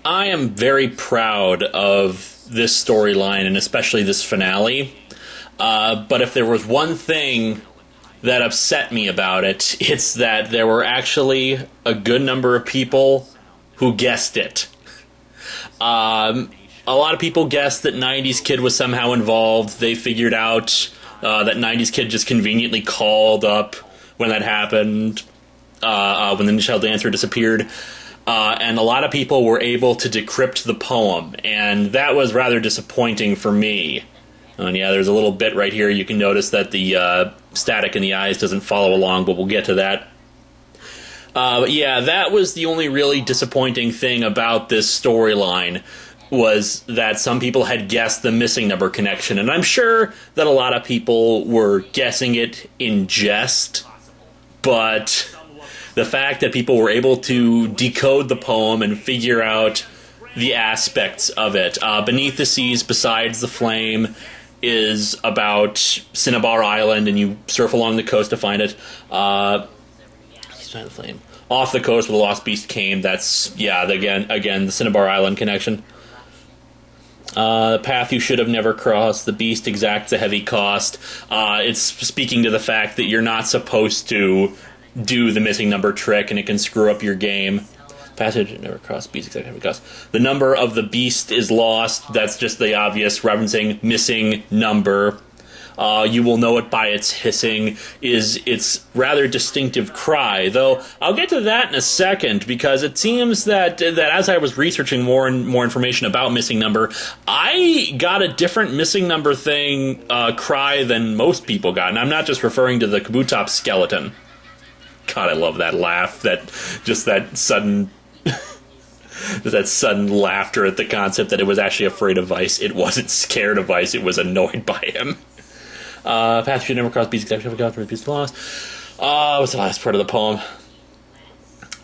I am very proud of this storyline, and especially this finale. But if there was one thing that upset me about it, it's that there were actually a good number of people who guessed it. A lot of people guessed that 90s Kid was somehow involved. They figured out that 90s Kid just conveniently called up when that happened, when the Nichelle dancer disappeared. And a lot of people were able to decrypt the poem, and that was rather disappointing for me. And yeah, there's a little bit right here. You can notice that the static in the eyes doesn't follow along, but we'll get to that. But yeah, that was the only really disappointing thing about this storyline, was that some people had guessed the missing number connection. And I'm sure that a lot of people were guessing it in jest, but the fact that people were able to decode the poem and figure out the aspects of it. Beneath the Seas, Besides the Flame is about Cinnabar Island, and you surf along the coast to find it. Beside the Flame. Off the Coast Where the Lost Beast Came, that's, yeah, again the Cinnabar Island connection. The Path You Should Have Never Crossed, The Beast Exacts a Heavy Cost. It's speaking to the fact that you're not supposed to do the missing number trick, and it can screw up your game. Passage never crossed, beast exactly heavy cost. The number of the beast is lost. That's just the obvious referencing missing number. You will know it by its hissing, is its rather distinctive cry. Though I'll get to that in a second, because it seems that as I was researching more and more information about missing number, I got a different missing number thing cry than most people got, and I'm not just referring to the Kabutops skeleton. God, I love that laugh. That sudden that sudden laughter at the concept that it was actually afraid of ice. It wasn't scared of ice. It was annoyed by him. Path should never cross beast exactly forgot for beast lost. What's the last part of the poem?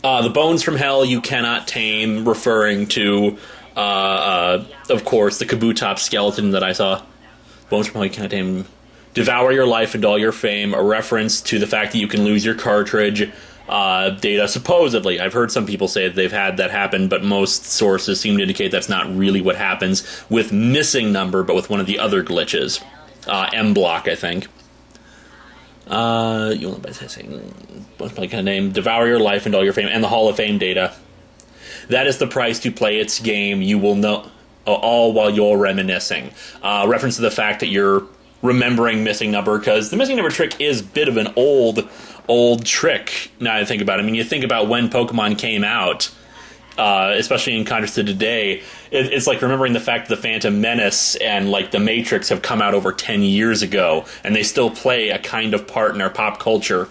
The bones from hell you cannot tame, referring to, of course, the Kabutops skeleton that I saw. Bones from hell you cannot tame. Devour your life and all your fame, a reference to the fact that you can lose your cartridge data, supposedly. I've heard some people say that they've had that happen, but most sources seem to indicate that's not really what happens with missing number, but with one of the other glitches. M-block, I think. You will by saying, what's my kind of name? Devour your life and all your fame, and the Hall of Fame data. That is the price to play its game. You will know all while you're reminiscing. Reference to the fact that you're remembering missing number, because the missing number trick is a bit of an old trick, now that I think about it. I mean, you think about when Pokemon came out, especially in contrast to today, it's like remembering the fact that the Phantom Menace and like the Matrix have come out over 10 years ago, and they still play a kind of part in our pop culture.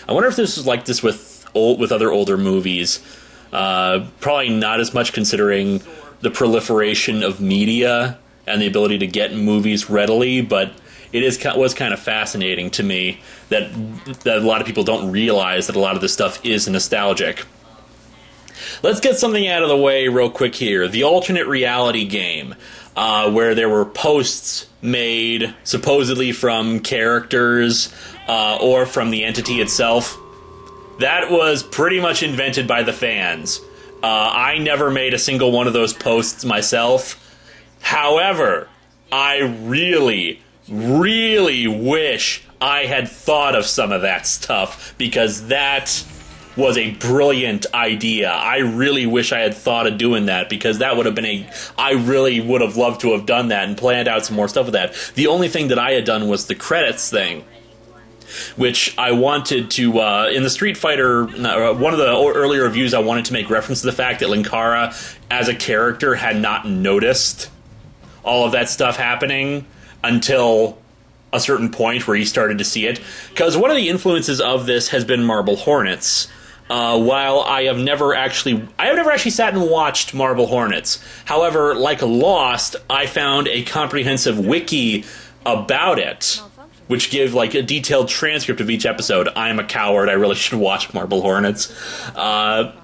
I wonder if this is like this with other older movies. Probably not as much, considering the proliferation of media and the ability to get movies readily, but was kind of fascinating to me that a lot of people don't realize that a lot of this stuff is nostalgic. Let's get something out of the way real quick here. The alternate reality game, where there were posts made supposedly from characters or from the entity itself. That was pretty much invented by the fans. I never made a single one of those posts myself. However, I really wish I had thought of some of that stuff, because that was a brilliant idea. I really wish I had thought of doing that, because that would have been I really would have loved to have done that and planned out some more stuff with that. The only thing that I had done was the credits thing, which I wanted to, in the Street Fighter, one of the earlier reviews, I wanted to make reference to the fact that Linkara, as a character, had not noticed all of that stuff happening until a certain point where he started to see it. Because one of the influences of this has been Marble Hornets. While I have never actually sat and watched Marble Hornets. However, like Lost, I found a comprehensive wiki about it, which gave like a detailed transcript of each episode. I'm a coward. I really should watch Marble Hornets. I'm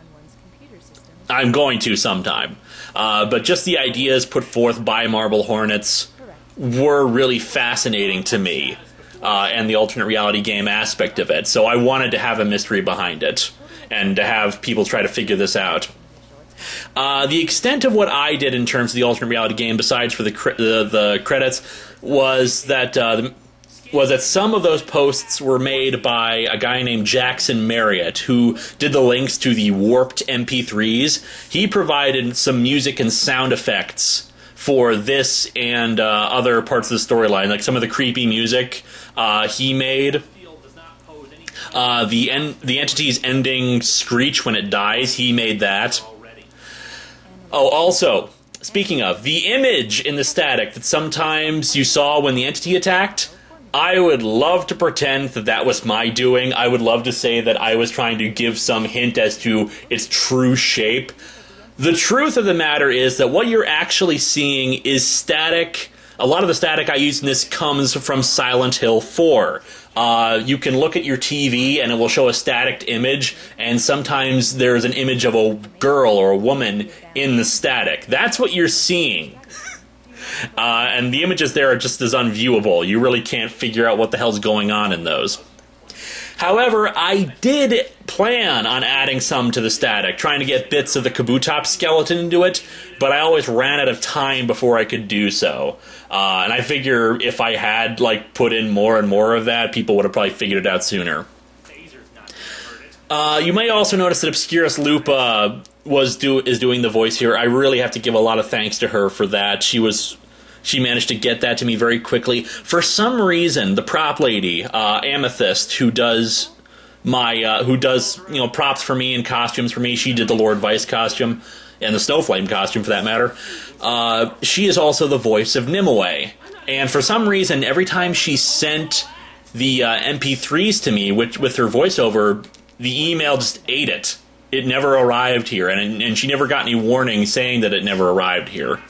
going to sometime. But just the ideas put forth by Marble Hornets were really fascinating to me, and the alternate reality game aspect of it. So I wanted to have a mystery behind it, and to have people try to figure this out. The extent of what I did in terms of the alternate reality game, besides for the credits, was that some of those posts were made by a guy named Jackson Marriott, who did the links to the warped MP3s. He provided some music and sound effects for this and other parts of the storyline, like some of the creepy music he made. The entity's ending screech when it dies, he made that. Oh, also, speaking of, the image in the static that sometimes you saw when the entity attacked, I would love to pretend that that was my doing. I would love to say that I was trying to give some hint as to its true shape. The truth of the matter is that what you're actually seeing is static. A lot of the static I use in this comes from Silent Hill 4. You can look at your TV and it will show a static image, and sometimes there's an image of a girl or a woman in the static. That's what you're seeing. And the images there are just as unviewable. You really can't figure out what the hell's going on in those. However, I did plan on adding some to the static, trying to get bits of the Kabutops skeleton into it, but I always ran out of time before I could do so. And I figure if I had put in more and more of that, people would have probably figured it out sooner. You may also notice that Obscurus Lupa is doing the voice here. I really have to give a lot of thanks to her for that. She managed to get that to me very quickly. For some reason, the prop lady, Amethyst, who does props for me and costumes for me, she did the Lord Vice costume and the Snowflame costume for that matter. She is also the voice of Nimue. And for some reason, every time she sent the MP3s to me with her voiceover, the email just ate it. It never arrived here, and she never got any warning saying that it never arrived here.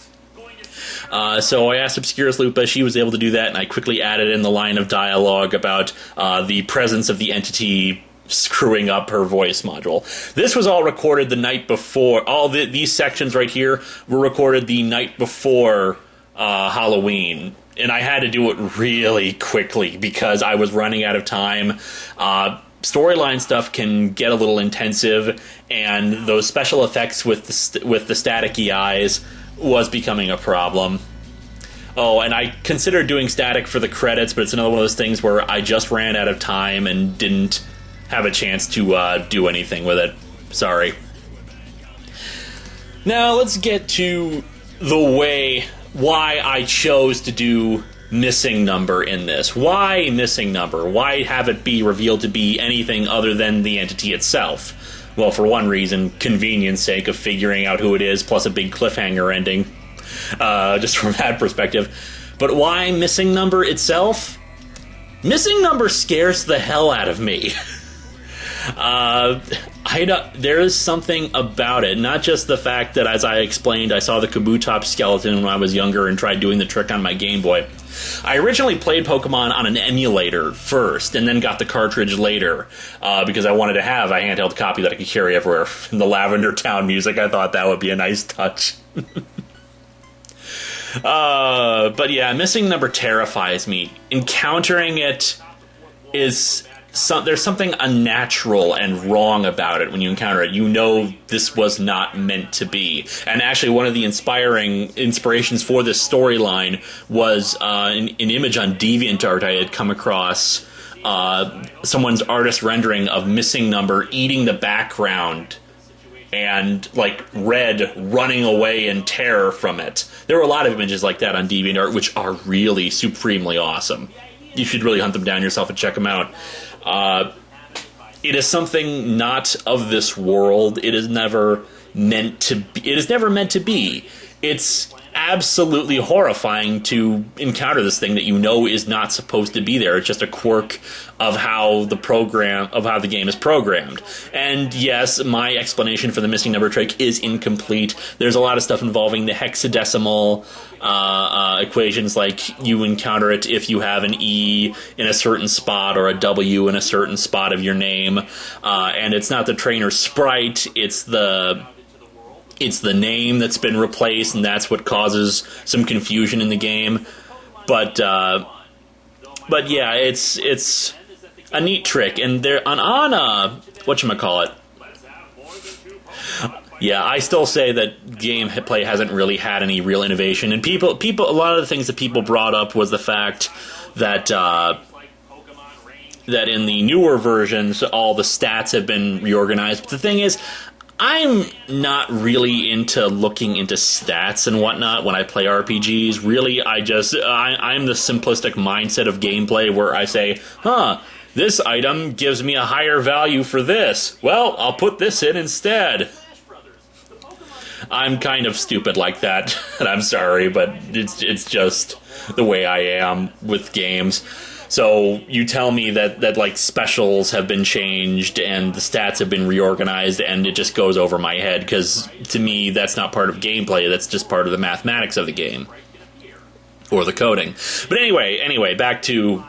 So I asked Obscurus Lupa, she was able to do that, and I quickly added in the line of dialogue about the presence of the entity screwing up her voice module. This was all recorded the night before. These sections right here were recorded the night before Halloween, and I had to do it really quickly because I was running out of time. Storyline stuff can get a little intensive, and those special effects with the staticky eyes was becoming a problem. Oh, and I considered doing static for the credits, but it's another one of those things where I just ran out of time and didn't have a chance to do anything with it. Sorry. Now let's get to why I chose to do missing number in this. Why missing number? Why have it be revealed to be anything other than the entity itself? Well, for one reason, convenience sake of figuring out who it is, plus a big cliffhanger ending, just from that perspective. But why missing number itself? Missing number scares the hell out of me. There is something about it, not just the fact that, as I explained, I saw the Kabutops skeleton when I was younger and tried doing the trick on my Game Boy. I originally played Pokemon on an emulator first, and then got the cartridge later, because I wanted to have a handheld copy that I could carry everywhere. In the Lavender Town music, I thought that would be a nice touch. But yeah, missing number terrifies me. Encountering it is... there's something unnatural and wrong about it when you encounter it. You know this was not meant to be. And actually, one of the inspirations for this storyline was an image on DeviantArt I had come across. Someone's artist rendering of missing number eating the background and, Red running away in terror from it. There were a lot of images like that on DeviantArt, which are really supremely awesome. You should really hunt them down yourself and check them out. It is something not of this world. It is never meant to be. It's absolutely horrifying to encounter this thing that you know is not supposed to be there. It's just a quirk of how the game is programmed. And yes, my explanation for the missing number trick is incomplete. There's a lot of stuff involving the hexadecimal equations, like you encounter it if you have an E in a certain spot or a W in a certain spot of your name. And it's not the trainer sprite, it's the name that's been replaced, and that's what causes some confusion in the game. But yeah, it's a neat trick, and they're on whatchamacallit. Yeah, I still say that gameplay hasn't really had any real innovation, and a lot of the things that people brought up was the fact that that in the newer versions, all the stats have been reorganized. But the thing is, I'm not really into looking into stats and whatnot when I play RPGs. Really, I'm the simplistic mindset of gameplay where I say, this item gives me a higher value for this. Well, I'll put this in instead. I'm kind of stupid like that, and I'm sorry, but it's just the way I am with games. So you tell me that like specials have been changed and the stats have been reorganized, and it just goes over my head, because to me that's not part of gameplay, that's just part of the mathematics of the game. Or the coding. But anyway, back to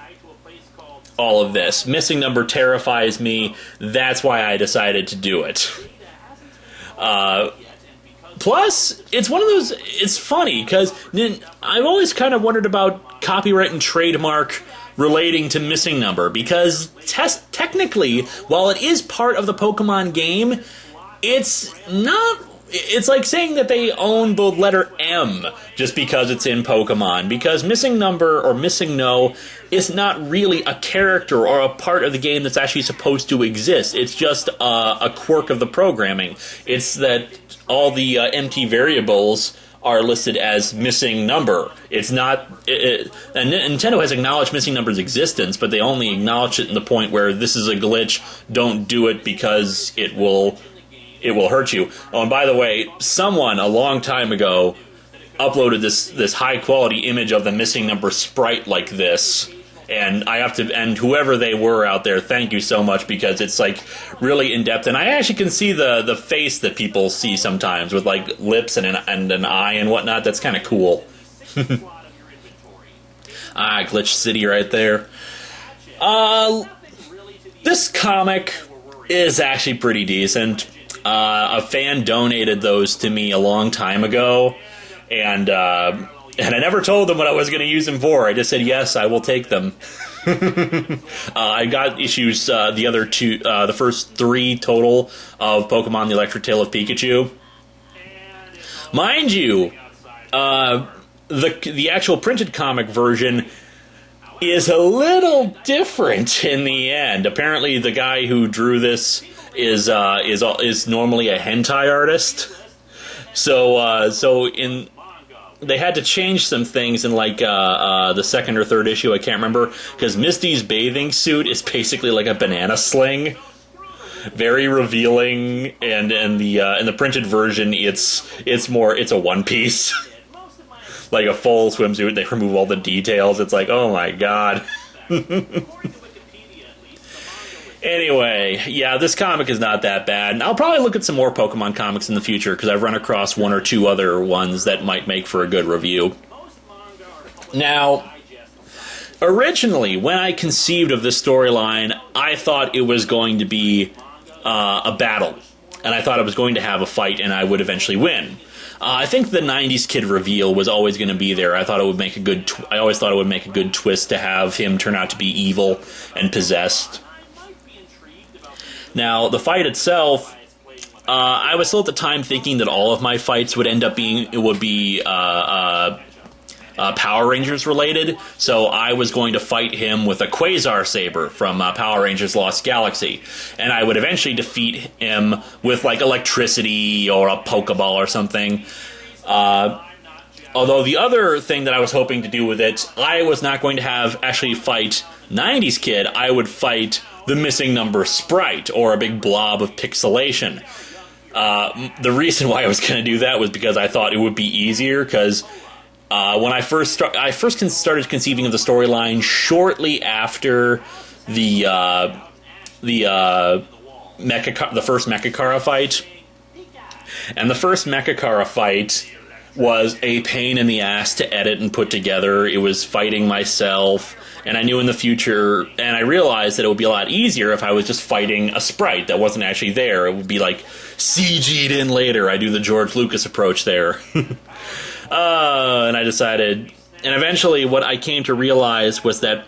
all of this. Missing number terrifies me. That's why I decided to do it. Plus, it's one of those, it's funny, because I've always kind of wondered about copyright and trademark relating to missing number, because technically, while it is part of the Pokemon game, it's not. It's like saying that they own the letter M just because it's in Pokemon, because missing number or missing no is not really a character or a part of the game that's actually supposed to exist. It's just a quirk of the programming. It's that all the empty variables are listed as missing number. It's not. And Nintendo has acknowledged missing number's existence, but they only acknowledge it in the point where this is a glitch. Don't do it because it will hurt you. Oh, and by the way, someone a long time ago uploaded this high quality image of the missing number sprite like this. And and whoever they were out there, thank you so much, because it's like really in depth, and I actually can see the face that people see sometimes with like lips and an eye and whatnot. That's kind of cool. Glitch City right there. This comic is actually pretty decent. A fan donated those to me a long time ago, and I never told them what I was going to use them for. I just said, yes, I will take them. I got issues, the other two, the first 3 total of Pokemon The Electric Tale of Pikachu. Mind you, the actual printed comic version is a little different in the end. Apparently the guy who drew this is normally a hentai artist. So they had to change some things in like the second or third issue, I can't remember, because Misty's bathing suit is basically like a banana sling, very revealing, and in the printed version it's a one piece, like a full swimsuit. They remove all the details. It's like, oh my god. Anyway, yeah, this comic is not that bad. And I'll probably look at some more Pokemon comics in the future, because I've run across 1 or 2 other ones that might make for a good review. Now, originally, when I conceived of this storyline, I thought it was going to be a battle. And I thought I was going to have a fight and I would eventually win. I think the 90s Kid reveal was always going to be there. I thought it would make a good I always thought it would make a good twist to have him turn out to be evil and possessed. Now, the fight itself, I was still at the time thinking that all of my fights would end up being Power Rangers related, so I was going to fight him with a Quasar Saber from Power Rangers Lost Galaxy, and I would eventually defeat him with like electricity or a Pokeball or something. Although the other thing that I was hoping to do with it, I was not going to have actually fight 90s Kid. I would fight the missing number sprite, or a big blob of pixelation. The reason why I was going to do that was because I thought it would be easier, because when I first started conceiving of the storyline shortly after the first Mechakara fight, and the first Mechakara fight was a pain in the ass to edit and put together. It was fighting myself, and I knew in the future, and I realized that it would be a lot easier if I was just fighting a sprite that wasn't actually there. It would be like CG'd in later. I do the George Lucas approach there. And I decided, and eventually what I came to realize was that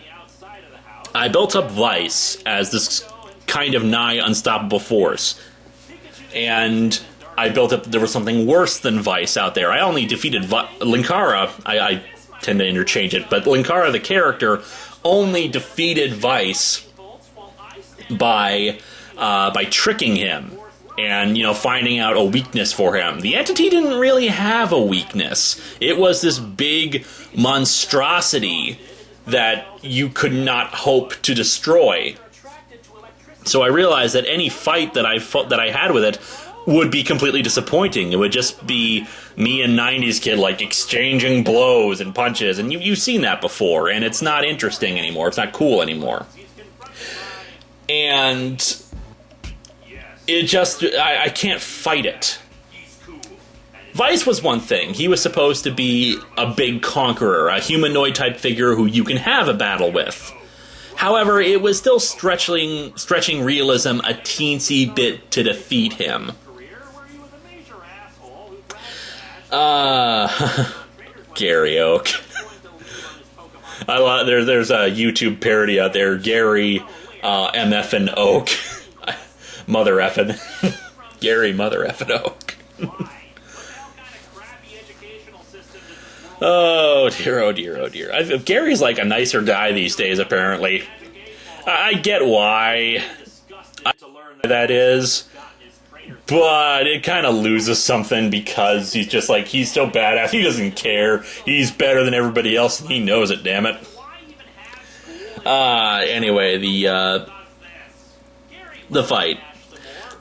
I built up Vice as this kind of nigh unstoppable force. And I built up that there was something worse than Vice out there. I only defeated Linkara. I tend to interchange it, but Linkara, the character, only defeated Vice by tricking him and, you know, finding out a weakness for him. The entity didn't really have a weakness. It was this big monstrosity that you could not hope to destroy. So I realized that any fight that I had with it would be completely disappointing. It would just be me and 90s kid, like, exchanging blows and punches, and you've seen that before, and it's not interesting anymore. It's not cool anymore. And it just, I can't fight it. Vice was one thing. He was supposed to be a big conqueror, a humanoid-type figure who you can have a battle with. However, it was still stretching realism a teensy bit to defeat him. Gary Oak. There's a YouTube parody out there, Gary MF'n Oak. Mother effin'. Gary Mother effin' Oak. Oh dear, oh dear, oh dear. Gary's like a nicer guy these days, apparently. I get why. That is. But it kind of loses something because he's just like, he's so badass, he doesn't care. He's better than everybody else, and he knows it, damn it. Anyway, the fight.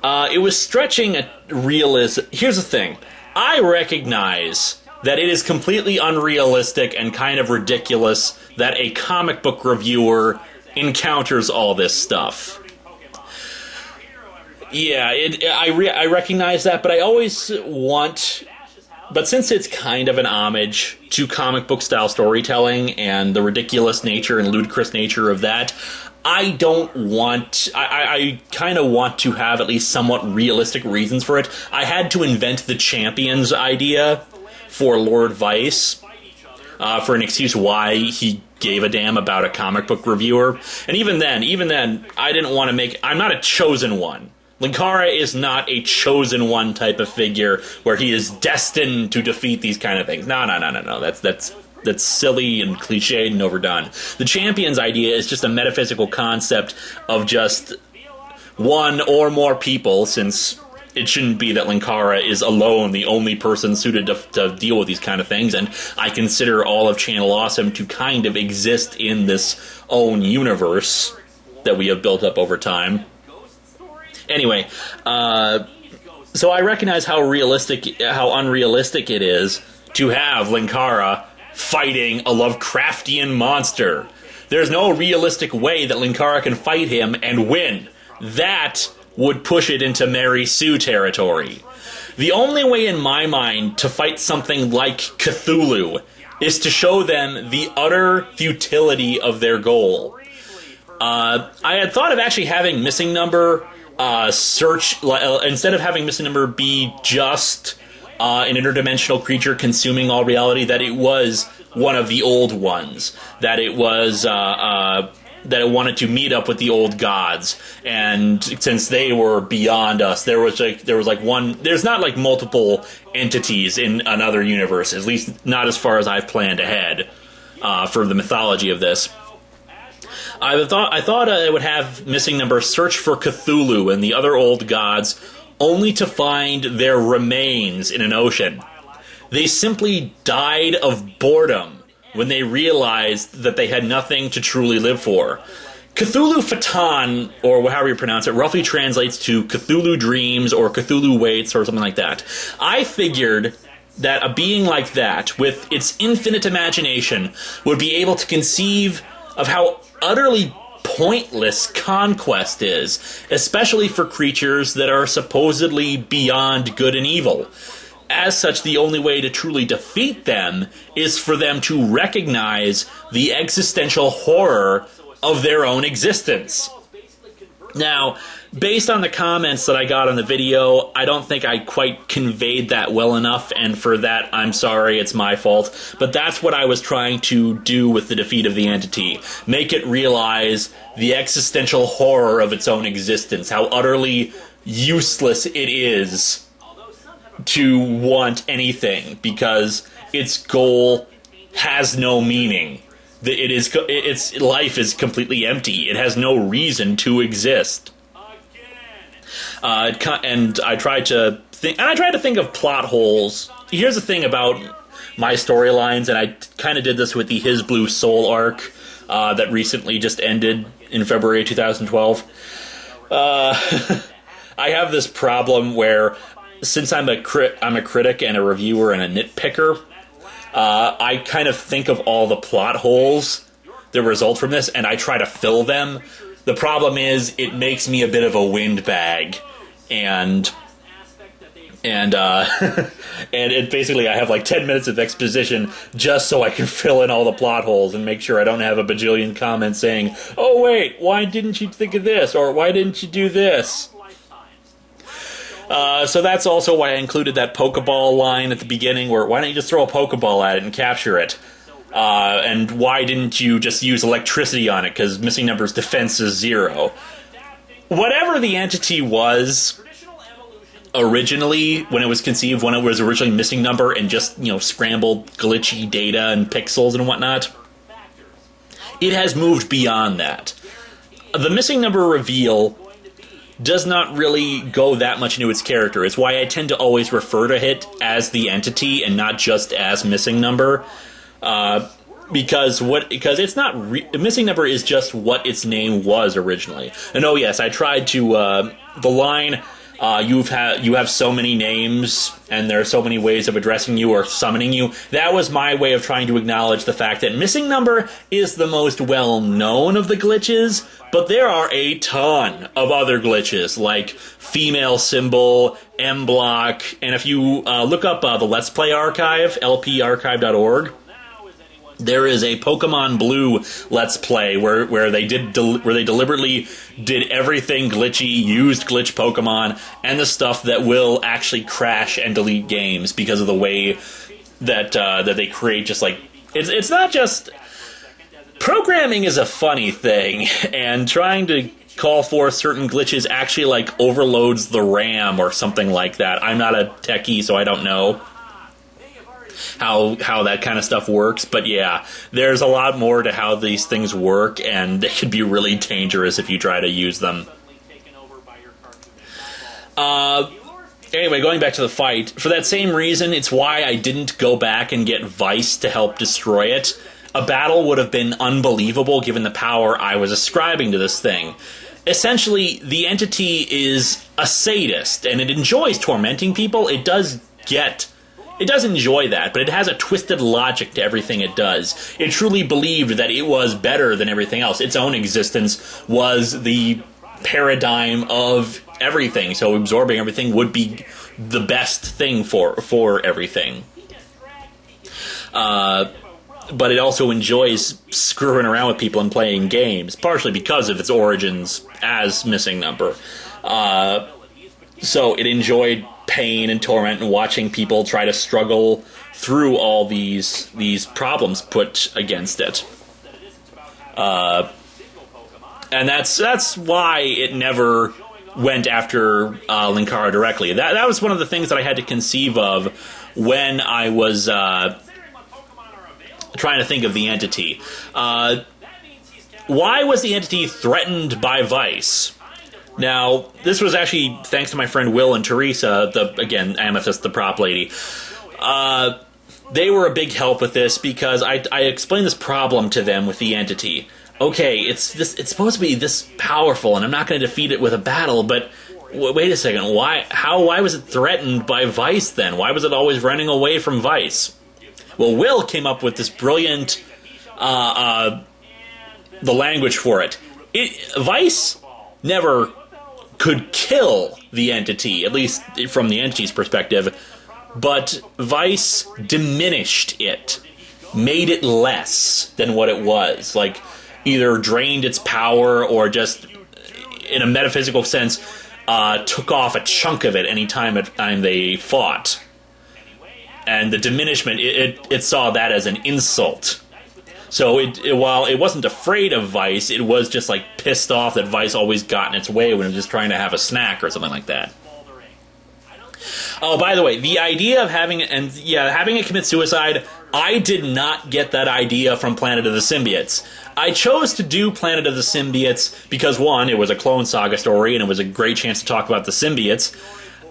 It was stretching a realism. Here's the thing. I recognize that it is completely unrealistic and kind of ridiculous that a comic book reviewer encounters all this stuff. Yeah, I recognize that, but I always want... But since it's kind of an homage to comic book style storytelling and the ridiculous nature and ludicrous nature of that, I don't want... I kind of want to have at least somewhat realistic reasons for it. I had to invent the champions idea for Lord Vice, for an excuse why he gave a damn about a comic book reviewer. And even then, I didn't want to make... I'm not a chosen one. Linkara is not a chosen one type of figure where he is destined to defeat these kind of things. No. That's silly and cliched and overdone. The champions idea is just a metaphysical concept of just one or more people, since it shouldn't be that Linkara is alone the only person suited to deal with these kind of things, and I consider all of Channel Awesome to kind of exist in this own universe that we have built up over time. Anyway, so I recognize how unrealistic it is to have Linkara fighting a Lovecraftian monster. There's no realistic way that Linkara can fight him and win. That would push it into Mary Sue territory. The only way in my mind to fight something like Cthulhu is to show them the utter futility of their goal. I had thought of actually having Missing Number instead of having Missing Number be just an interdimensional creature consuming all reality, that it was one of the old ones, that it was that it wanted to meet up with the old gods, and since they were beyond us, there's not like multiple entities in another universe, at least not as far as I've planned ahead for the mythology of this. I thought I would have Missing Number search for Cthulhu and the other old gods, only to find their remains in an ocean. They simply died of boredom when they realized that they had nothing to truly live for. Cthulhu Fatan, or however you pronounce it, roughly translates to Cthulhu Dreams or Cthulhu Waits or something like that. I figured that a being like that, with its infinite imagination, would be able to conceive of how utterly pointless conquest is, especially for creatures that are supposedly beyond good and evil. As such, the only way to truly defeat them is for them to recognize the existential horror of their own existence. Now, based on the comments that I got on the video, I don't think I quite conveyed that well enough, and for that, I'm sorry, it's my fault. But that's what I was trying to do with the defeat of the entity. Make it realize the existential horror of its own existence, how utterly useless it is to want anything because its goal has no meaning. Its life is completely empty. It has no reason to exist. And I tried to think of plot holes. Here's the thing about my storylines, and I kind of did this with the His Blue Soul arc that recently just ended in February 2012. I have this problem where, since I'm a critic and a reviewer and a nitpicker, I kind of think of all the plot holes that result from this, and I try to fill them. The problem is, it makes me a bit of a windbag, and and it basically, I have like 10 minutes of exposition just so I can fill in all the plot holes and make sure I don't have a bajillion comments saying, oh wait, why didn't you think of this, or why didn't you do this? So that's also why I included that Pokeball line at the beginning, where why don't you just throw a Pokeball at it and capture it? And why didn't you just use electricity on it, because Missing Number's defense is 0. Whatever the entity was originally, when it was conceived, when it was originally Missing Number and just, scrambled glitchy data and pixels and whatnot, it has moved beyond that. The Missing Number reveal does not really go that much into its character. It's why I tend to always refer to it as the entity and not just as Missing Number. Because it's not Missing Number is just what its name was originally. And oh yes, I tried to the line you have so many names and there are so many ways of addressing you or summoning you. That was my way of trying to acknowledge the fact that Missing Number is the most well known of the glitches, but there are a ton of other glitches like Female Symbol, M Block, and if you look up the Let's Play archive, lparchive.org. There is a Pokemon Blue Let's Play where they deliberately did everything glitchy, used glitch Pokemon, and the stuff that will actually crash and delete games because of the way that they create. Just like it's not just programming is a funny thing, and trying to call for certain glitches actually like overloads the RAM or something like that. I'm not a techie, so I don't know how that kind of stuff works, but yeah, there's a lot more to how these things work, and they can be really dangerous if you try to use them. Anyway, going back to the fight, for that same reason, it's why I didn't go back and get Vice to help destroy it. A battle would have been unbelievable given the power I was ascribing to this thing. Essentially, the entity is a sadist, and it enjoys tormenting people. It does enjoy that, but it has a twisted logic to everything it does. It truly believed that it was better than everything else. Its own existence was the paradigm of everything, so absorbing everything would be the best thing for everything. But it also enjoys screwing around with people and playing games, partially because of its origins as Missing Number. So it enjoyed pain and torment and watching people try to struggle through all these problems put against it. And that's why it never went after Linkara directly. That was one of the things that I had to conceive of when I was trying to think of the entity. Why was the entity threatened by Vice? Now, this was actually thanks to my friend Will and Teresa, again, Amethyst, the prop lady. They were a big help with this because I explained this problem to them with the entity. Okay, it's supposed to be this powerful, and I'm not going to defeat it with a battle, but wait a second, why was it threatened by Vice then? Why was it always running away from Vice? Well, Will came up with this brilliant, the language for it. Vice never could kill the entity, at least from the entity's perspective, but Vice diminished it, made it less than what it was, like either drained its power or just, in a metaphysical sense, took off a chunk of it any time they fought. And the diminishment, it saw that as an insult. So while it wasn't afraid of Vice, it was just like pissed off that Vice always got in its way when it was just trying to have a snack or something like that. Oh, by the way, the idea of having it commit suicide, I did not get that idea from Planet of the Symbiotes. I chose to do Planet of the Symbiotes because, one, it was a Clone Saga story, and it was a great chance to talk about the symbiotes,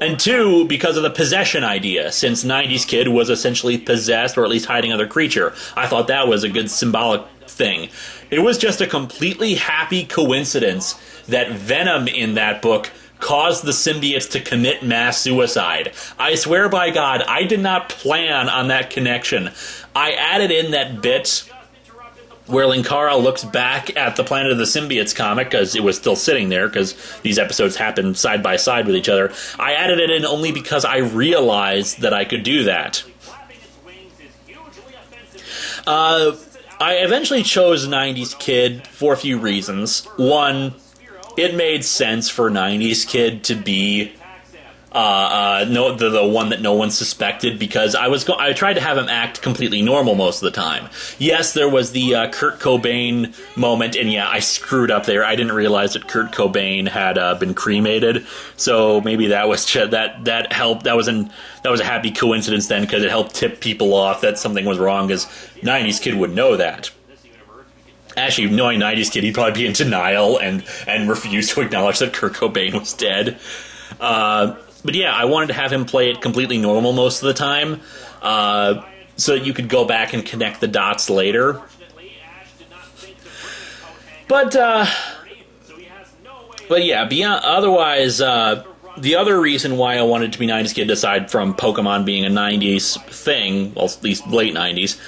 and two, because of the possession idea, since 90s Kid was essentially possessed, or at least hiding other creature. I thought that was a good symbolic thing. It was just a completely happy coincidence that Venom in that book caused the symbiotes to commit mass suicide. I swear by God, I did not plan on that connection. I added in that bit where Linkara looks back at the Planet of the Symbiotes comic, because it was still sitting there, because these episodes happen side by side with each other. I added it in only because I realized that I could do that. I eventually chose 90s Kid for a few reasons. One, it made sense for 90s Kid to be the one that no one suspected, because I tried to have him act completely normal most of the time. Yes, there was the Kurt Cobain moment, and yeah, I screwed up there. I didn't realize that Kurt Cobain had been cremated, so maybe that was that helped. That was a happy coincidence then, because it helped tip people off that something was wrong, because 90s Kid would know that. Actually, knowing 90s Kid, he'd probably be in denial and refuse to acknowledge that Kurt Cobain was dead. But yeah, I wanted to have him play it completely normal most of the time, so that you could go back and connect the dots later. But yeah, beyond otherwise, the other reason why I wanted to be 90s Kid, aside from Pokemon being a 90s thing, well, at least late 90s,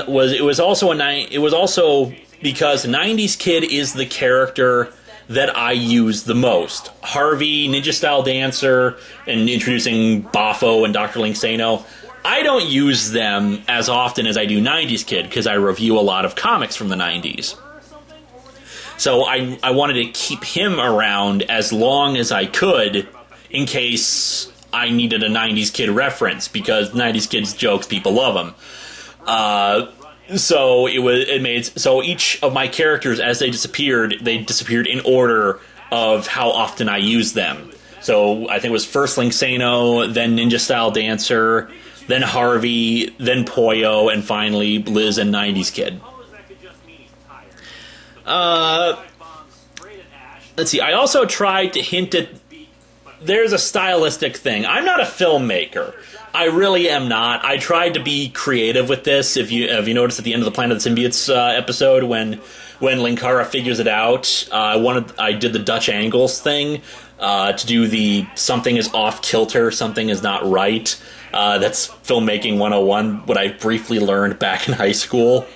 was also because 90s Kid is the character that I use the most. Harvey, Ninja Style Dancer, and introducing Bafo and Dr. Linksano, I don't use them as often as I do 90s Kid, because I review a lot of comics from the 90s. So I wanted to keep him around as long as I could, in case I needed a 90s Kid reference, because 90s Kid's jokes, people love them. So so each of my characters, as they disappeared in order of how often I used them. So I think it was first Linksano, then Ninja Style Dancer, then Harvey, then Poyo, and finally Liz and 90s Kid. Let's see, I also tried to hint at... There's a stylistic thing. I'm not a filmmaker. I really am not. I tried to be creative with this. If you noticed at the end of the Planet of the Symbiotes episode, when Linkara figures it out, I did the Dutch angles thing to do the something is off kilter, something is not right. That's filmmaking 101, what I briefly learned back in high school.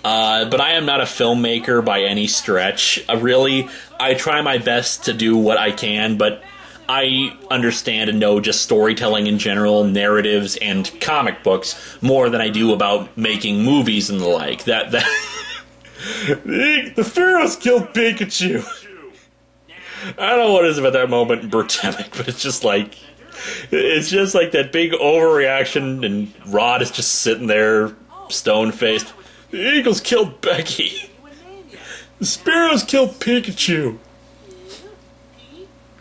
But I am not a filmmaker by any stretch. I try my best to do what I can, but I understand and know just storytelling in general, narratives, and comic books more than I do about making movies and the like. The Pharaohs killed Pikachu. I don't know what it is about that moment in Brutemic, but it's just like that big overreaction, and Rod is just sitting there, stone-faced. The Eagles killed Becky. The Sparrows killed Pikachu.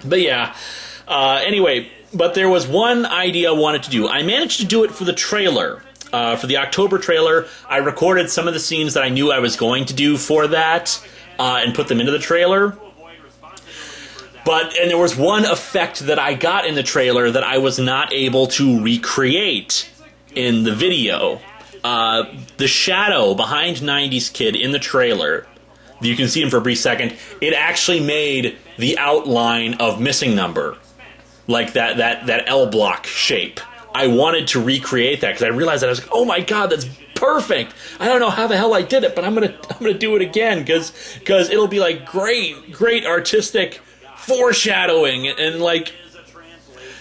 But yeah, anyway, but there was one idea I wanted to do. I managed to do it for the trailer. For the October trailer, I recorded some of the scenes that I knew I was going to do for that, and put them into the trailer. And there was one effect that I got in the trailer that I was not able to recreate in the video. The shadow behind 90s Kid in the trailer, you can see him for a brief second, it actually made the outline of Missing Number, like that L block shape. I wanted to recreate that because I realized that I was like, oh my god, that's perfect. I don't know how the hell I did it, but I'm gonna do it again because it'll be like great artistic foreshadowing and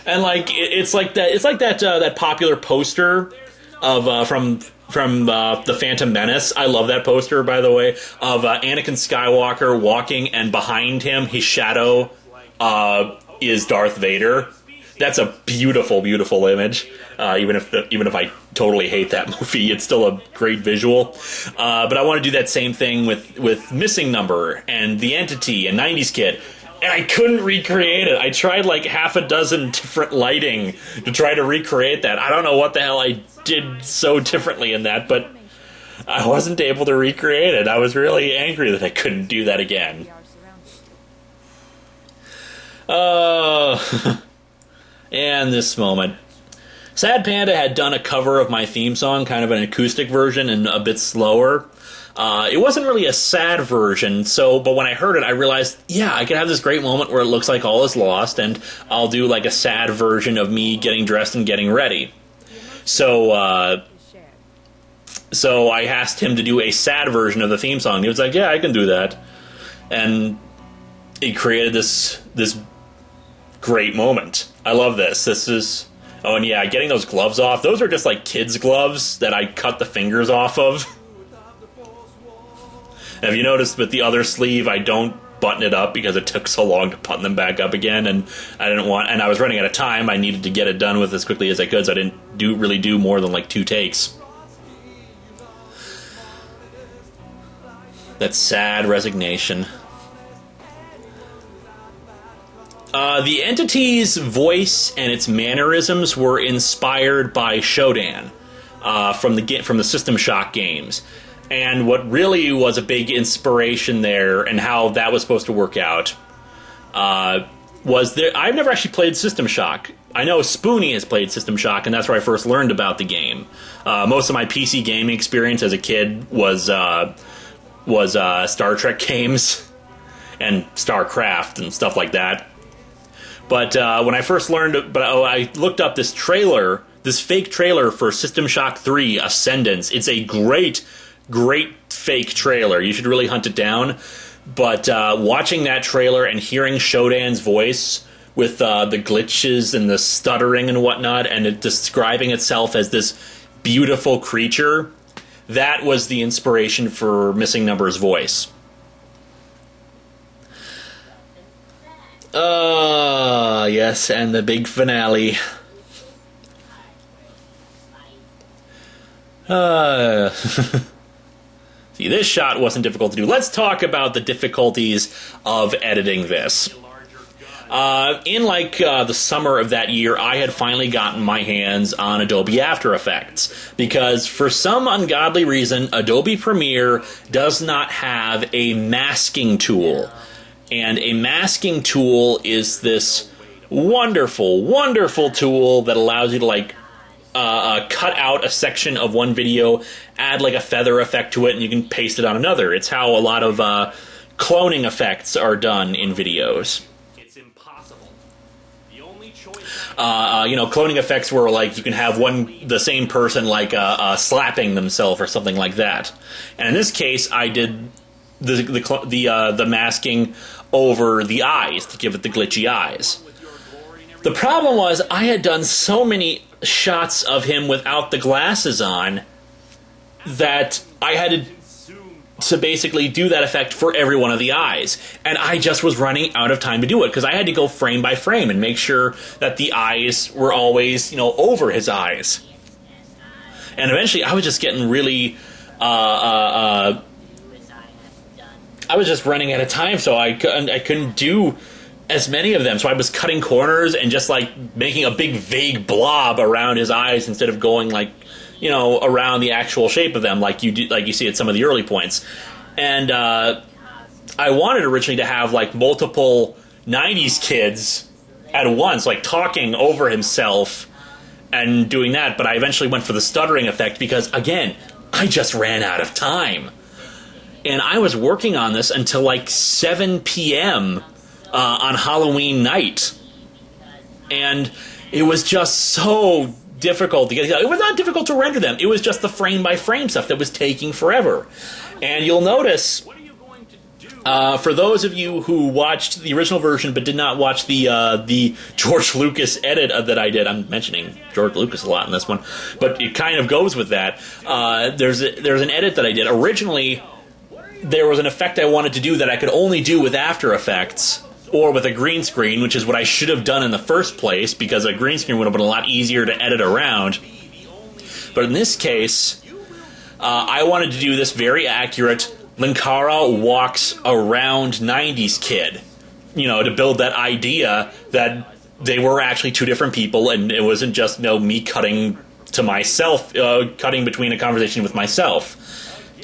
it's like that popular poster of from the Phantom Menace. I love that poster, by the way, of Anakin Skywalker walking, and behind him, his shadow is Darth Vader. That's a beautiful, beautiful image. Even if I totally hate that movie, it's still a great visual. But I want to do that same thing with Missing Number and The Entity and 90s Kid. and I couldn't recreate it. I tried like half a dozen different lighting to try to recreate that. I don't know what the hell I did so differently in that, but I wasn't able to recreate it. I was really angry that I couldn't do that again. And this moment. Sad Panda had done a cover of my theme song, kind of an acoustic version and a bit slower. It wasn't really a sad version, but when I heard it, I realized, yeah, I could have this great moment where it looks like all is lost, and I'll do like a sad version of me getting dressed and getting ready. So I asked him to do a sad version of the theme song. He was like, yeah, I can do that. And he created this great moment. I love this. This is... Oh, and yeah, getting those gloves off. Those are just like kids' gloves that I cut the fingers off of. Have you noticed with the other sleeve, I don't button it up because it took so long to button them back up again, and I was running out of time. I needed to get it done with as quickly as I could, so I didn't really do more than like 2 takes. That sad resignation. The entity's voice and its mannerisms were inspired by Shodan from the System Shock games. And what really was a big inspiration there, and how that was supposed to work out, was there. I've never actually played System Shock. I know Spoonie has played System Shock, and that's where I first learned about the game. Most of my PC gaming experience as a kid was Star Trek games and StarCraft and stuff like that. But when I first learned, I looked up this fake trailer for System Shock 3 Ascendance. It's a great fake trailer. You should really hunt it down. But watching that trailer and hearing Shodan's voice with the glitches and the stuttering and whatnot, and it describing itself as this beautiful creature, that was the inspiration for Missing Number's voice. Yes, and the big finale. See, this shot wasn't difficult to do. Let's talk about the difficulties of editing this. In the summer of that year, I had finally gotten my hands on Adobe After Effects, because for some ungodly reason, Adobe Premiere does not have a masking tool. And a masking tool is this wonderful, wonderful tool that allows you to cut out a section of one video, add like a feather effect to it, and you can paste it on another. It's how a lot of cloning effects are done in videos. It's impossible. The only choice. Cloning effects where you can have the same person slapping themselves or something like that. And in this case, I did the masking over the eyes to give it the glitchy eyes. The problem was I had done so many shots of him without the glasses on that I had to basically do that effect for every one of the eyes. And I just was running out of time to do it, because I had to go frame by frame and make sure that the eyes were always, over his eyes. And eventually I was just getting really... I was just running out of time, so I couldn't do as many of them. So I was cutting corners and just making a big vague blob around his eyes instead of going around the actual shape of them like you see at some of the early points. And I wanted originally to have multiple 90s kids at once, talking over himself and doing that, but I eventually went for the stuttering effect because, again, I just ran out of time. And I was working on this until 7 p.m. On Halloween night. And it was just so difficult to get. It was not difficult to render them. It was just the frame-by-frame stuff that was taking forever. And you'll notice, for those of you who watched the original version but did not watch the George Lucas edit that I did, I'm mentioning George Lucas a lot in this one, but it kind of goes with that. There's an edit that I did. Originally, there was an effect I wanted to do that I could only do with After Effects or with a green screen, which is what I should have done in the first place, because a green screen would have been a lot easier to edit around. But in this case, I wanted to do this very accurate Linkara walks around 90s kid. to build that idea that they were actually two different people, and it wasn't just me cutting to myself, cutting between a conversation with myself.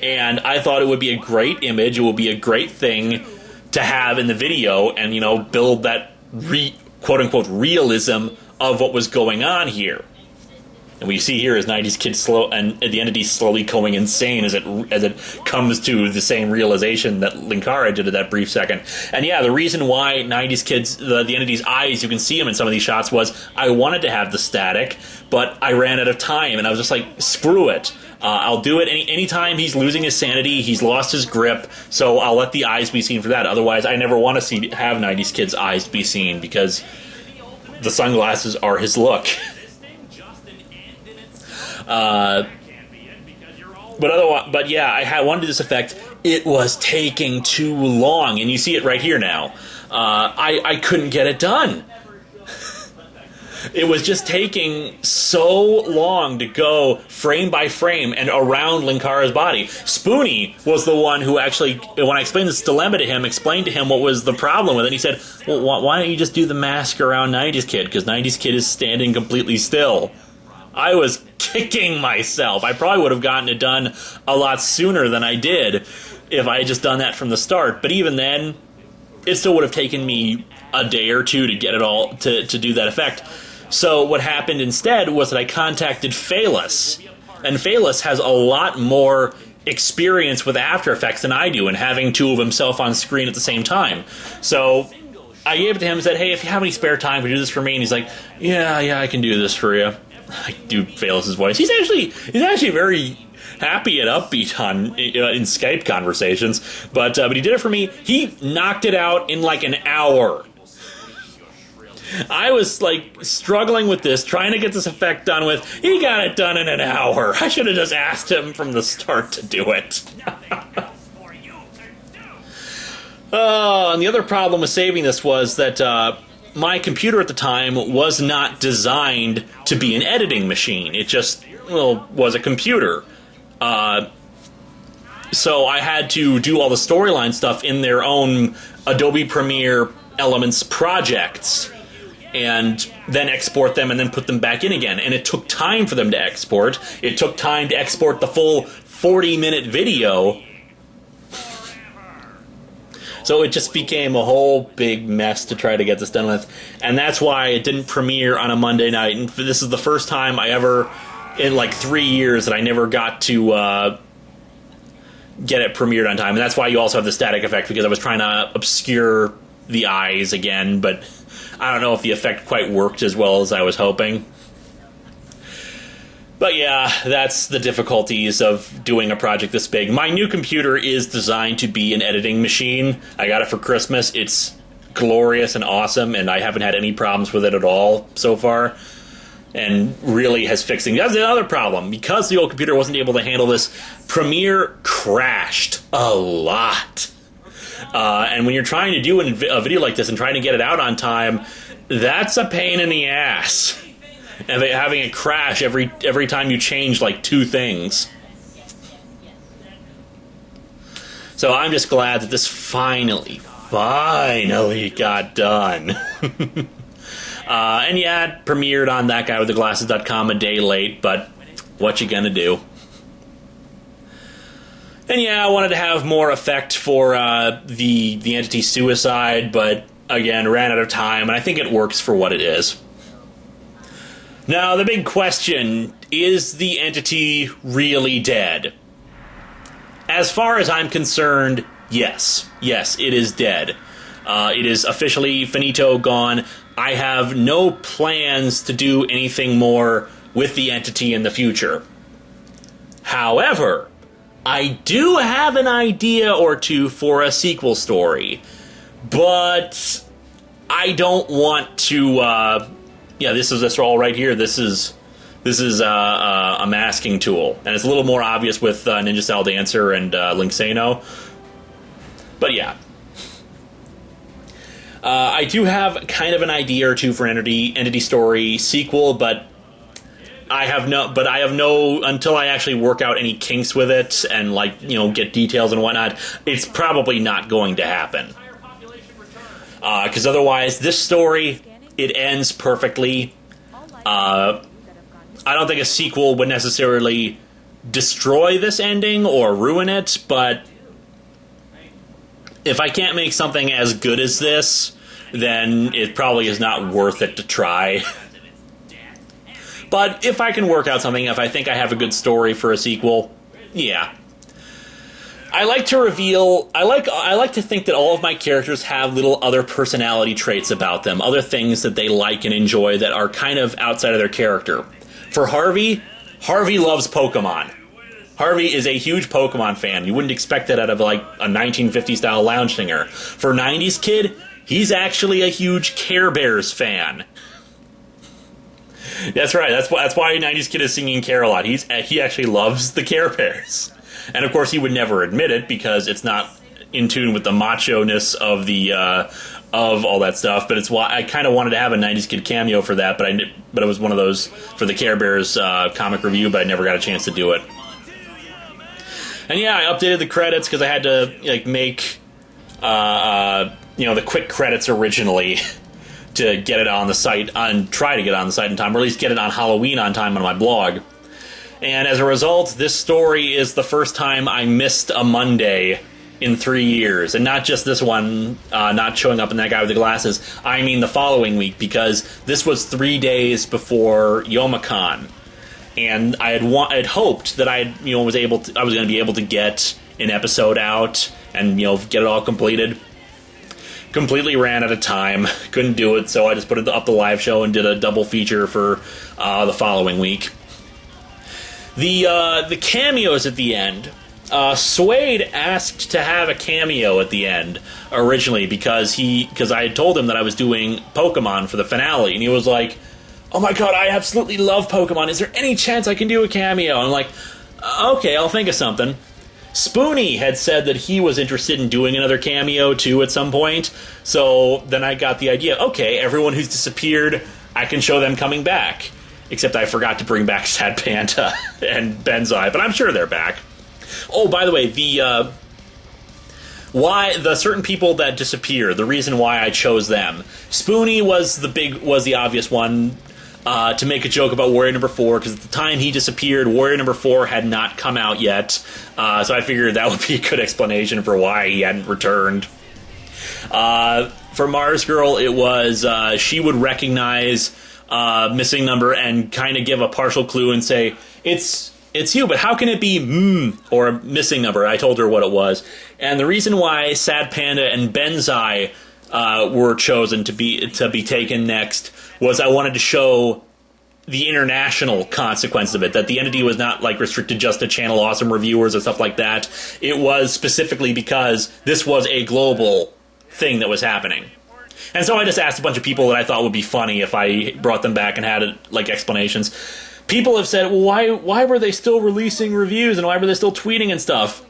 And I thought it would be a great image, it would be a great thing to have in the video, and build that quote-unquote realism of what was going on here. And what you see here is 90s kids the entity slowly going insane as it comes to the same realization that Linkara did at that brief second. And yeah, the reason why 90s kids, the entity's eyes, you can see them in some of these shots, was I wanted to have the static, but I ran out of time, and I was just like, screw it. I'll do it anytime he's losing his sanity, he's lost his grip, so I'll let the eyes be seen for that. Otherwise, I never want to have 90s kids' eyes be seen, because the sunglasses are his look. But yeah, I wanted this effect. It was taking too long, and you see it right here now. I couldn't get it done. It was just taking so long to go frame by frame and around Linkara's body. Spoonie was the one who actually, when I explained this dilemma to him, explained to him what was the problem with it. He said, well, why don't you just do the mask around 90s Kid? Because 90s Kid is standing completely still. I was kicking myself. I probably would have gotten it done a lot sooner than I did if I had just done that from the start. But even then, it still would have taken me a day or two to get it all to do that effect. So what happened instead was that I contacted Phalus. And Phalus has a lot more experience with After Effects than I do, and having two of himself on screen at the same time. So I gave it to him and said, hey, if you have any spare time, would you do this for me? And he's like, yeah, I can do this for you. I do Phalus's voice. He's actually very happy and upbeat in Skype conversations, but he did it for me. He knocked it out in like an hour. I was like struggling with this, trying to get this effect done with. He got it done in an hour. I should have just asked him from the start to do it. And the other problem with saving this was that my computer at the time was not designed to be an editing machine. It just, was a computer. So I had to do all the storyline stuff in their own Adobe Premiere Elements projects, and then export them and then put them back in again. And it took time for them to export. It took time to export the full 40-minute video. So it just became a whole big mess to try to get this done with. And that's why it didn't premiere on a Monday night. And this is the first time I ever, in like 3 years, that I never got to get it premiered on time. And that's why you also have the static effect, because I was trying to obscure the eyes again, but I don't know if the effect quite worked as well as I was hoping. But yeah, that's the difficulties of doing a project this big. My new computer is designed to be an editing machine. I got it for Christmas. It's glorious and awesome, and I haven't had any problems with it at all so far. And really has fixed things. That's the other problem. Because the old computer wasn't able to handle this, Premiere crashed a lot. And when you're trying to do a video like this and trying to get it out on time, that's a pain in the ass. And having it crash every time you change like two things. So I'm just glad that this finally got done. And yeah, it premiered on thatguywiththeglasses.com a day late, but what you gonna do? And yeah, I wanted to have more effect for the entity suicide, but again, ran out of time, and I think it works for what it is. Now, the big question, is the entity really dead? As far as I'm concerned, yes. Yes, it is dead. It is officially finito, gone. I have no plans to do anything more with the entity in the future. However, I do have an idea or two for a sequel story, but I don't want to. Yeah, this is all right here. This is a masking tool, and it's a little more obvious with Ninja Style Dancer and Linksano. But yeah, I do have kind of an idea or two for an entity story sequel, but I have no until I actually work out any kinks with it and get details and whatnot. It's probably not going to happen. Because otherwise, this story, it ends perfectly. I don't think a sequel would necessarily destroy this ending or ruin it, but if I can't make something as good as this, then it probably is not worth it to try. But if I can work out something, if I think I have a good story for a sequel, yeah. I like to reveal, I like to think that all of my characters have little other personality traits about them, other things that they like and enjoy that are kind of outside of their character. For Harvey loves Pokemon. Harvey is a huge Pokemon fan. You wouldn't expect that out of like a 1950s style lounge singer. For 90s Kid, he's actually a huge Care Bears fan. That's right. That's why 90s Kid is singing Care a lot. He actually loves the Care Bears. And of course, he would never admit it because it's not in tune with the macho-ness of the of all that stuff. But it's why I kind of wanted to have a 90s Kid cameo for that. But it was one of those for the Care Bears comic review. But I never got a chance to do it. And yeah, I updated the credits because I had to like make the quick credits originally to get it on the site, try to get it on the site in time, or at least get it on Halloween on time on my blog. And as a result, this story is the first time I missed a Monday in 3 years. And not just this one, not showing up in that guy with the glasses. I mean the following week, because this was 3 days before Youmacon. And I had hoped that I was going to be able to get an episode out and get it all completed. Completely ran out of time, couldn't do it, so I just put up the live show and did a double feature for the following week. The cameos at the end. Suede asked to have a cameo at the end originally because I had told him that I was doing Pokemon for the finale, and he was like, "Oh my god, I absolutely love Pokemon. Is there any chance I can do a cameo?" And I'm like, "Okay, I'll think of something." Spoonie had said that he was interested in doing another cameo too at some point, so then I got the idea, okay, everyone who's disappeared, I can show them coming back. Except I forgot to bring back Sad Panda and Benzai, but I'm sure they're back. Oh, by the way, the certain people that disappear, the reason why I chose them. Spoonie was the obvious one to make a joke about Warrior Number 4, because at the time he disappeared, Warrior Number 4 had not come out yet, so I figured that would be a good explanation for why he hadn't returned. For Mars Girl, it was she would recognize missing number and kind of give a partial clue and say, it's you, but how can it be or missing number? I told her what it was. And the reason why Sad Panda and Benzai were chosen to be taken next was I wanted to show the international consequence of it, that the entity was not like restricted just to Channel Awesome reviewers or stuff like that. It was specifically because this was a global thing that was happening. And so I just asked a bunch of people that I thought would be funny if I brought them back and had like explanations. People have said, well, why were they still releasing reviews and why were they still tweeting and stuff?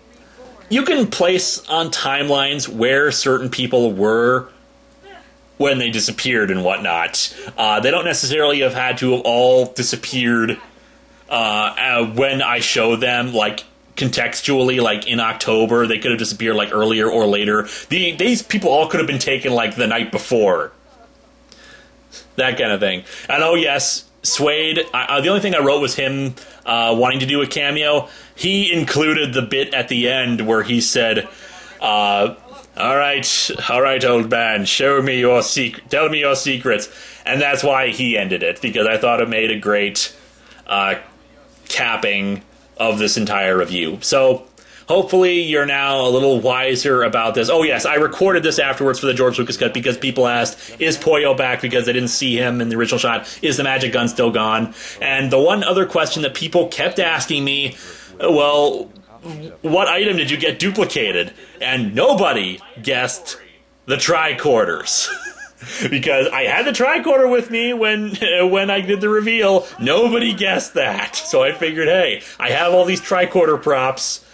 You can place on timelines where certain people were when they disappeared and whatnot. They don't necessarily have had to have all disappeared when I show them, like, contextually, like in October. They could have disappeared like earlier or later. These people all could have been taken like the night before. That kind of thing. And oh yes, Suede, the only thing I wrote was him wanting to do a cameo. He included the bit at the end where he said, all right, old man, tell me your secrets. And that's why he ended it, because I thought it made a great capping of this entire review. So hopefully you're now a little wiser about this. Oh yes, I recorded this afterwards for the George Lucas cut because people asked, is Poyo back, because they didn't see him in the original shot? Is the magic gun still gone? And the one other question that people kept asking me, well, what item did you get duplicated? And nobody guessed the tricorders. Because I had the tricorder with me when I did the reveal. Nobody guessed that. So I figured, hey, I have all these tricorder props,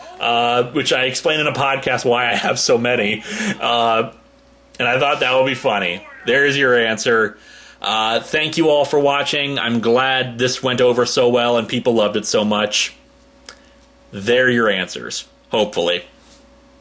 which I explained in a podcast why I have so many. And I thought that would be funny. There's your answer. Thank you all for watching. I'm glad this went over so well and people loved it so much. They're your answers, hopefully.